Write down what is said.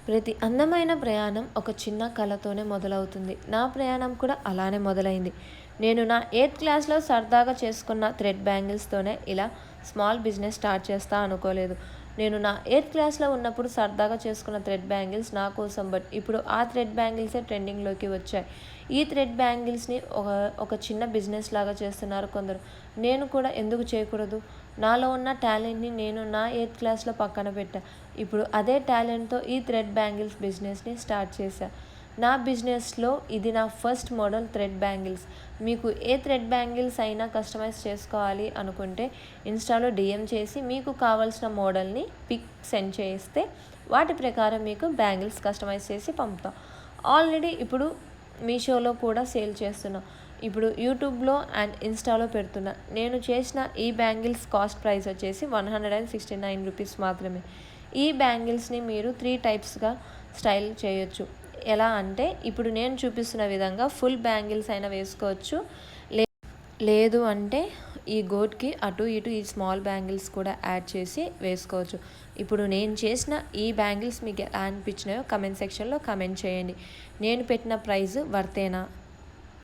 ప్రతి అందమైన ప్రయాణం ఒక చిన్న కలతోనే మొదలవుతుంది. నా ప్రయాణం కూడా అలానే మొదలైంది. నేను నా 8th క్లాస్‌లో సరదాగా చేసుకున్న థ్రెడ్ బ్యాంగిల్స్‌తోనే ఇలా స్మాల్ బిజినెస్ స్టార్ట్ చేస్తా అనుకోలేదు. నేను నా 8th క్లాస్‌లో ఉన్నప్పుడు సరదాగా చేసుకున్న థ్రెడ్ బ్యాంగిల్స్ నా కోసం, బట్ ఇప్పుడు ఆ థ్రెడ్ బ్యాంగిల్సే ట్రెండింగ్‌లోకి వచ్చాయి. ఈ థ్రెడ్ బ్యాంగిల్స్‌ని ఒక చిన్న బిజినెస్ లాగా చేస్తున్నారు కొందరు. నేను కూడా ఎందుకు చేయకూడదు? నాలో ఉన్న టాలెంట్‌ని నేను నా 8th క్లాస్‌లో పక్కన పెట్టా. ఇప్పుడు అదే టాలెంట్‌తో ఈ థ్రెడ్ బ్యాంగిల్స్ బిజినెస్‌ని స్టార్ట్ చేశా. నా బిజినెస్‌లో ఇది నా ఫస్ట్ మోడల్ థ్రెడ్ బ్యాంగిల్స్. మీకు ఏ థ్రెడ్ బ్యాంగిల్స్ అయినా కస్టమైజ్ చేసుకోవాలి అనుకుంటే ఇన్‌స్టాలో డీఎం చేసి మీకు కావాల్సిన మోడల్‌ని పిక్ సెండ్ చేస్తే వాటి ప్రకారం మీకు బ్యాంగిల్స్ కస్టమైజ్ చేసి పంపుతాం. ఆల్రెడీ ఇప్పుడు మీషోలో కూడా సేల్ చేస్తున్నా. ఇప్పుడు యూట్యూబ్‌లో అండ్ ఇన్‌స్టాలో పెడుతున్నా. నేను చేసిన ఈ బ్యాంగిల్స్ కాస్ట్ ప్రైస్ వచ్చేసి ₹169 మాత్రమే. ఈ బ్యాంగిల్స్‌ని మీరు 3 టైప్స్‌గా స్టైల్ చేయొచ్చు. ఎలా అంటే ఇప్పుడు నేను చూపిస్తున్న విధంగా ఫుల్ బ్యాంగిల్స్ అయినా వేసుకోవచ్చు. లేదు అంటే ఈ గోట్‌కి అటు ఇటు ఈ స్మాల్ బ్యాంగిల్స్ కూడా యాడ్ చేసి వేసుకోవచ్చు. ఇప్పుడు నేను చేసిన ఈ బ్యాంగిల్స్ మీకు ఎలా అనిపించినాయో కామెంట్ సెక్షన్‌లో కామెంట్ చేయండి. నేను పెట్టిన ప్రైస్ వర్తేనా?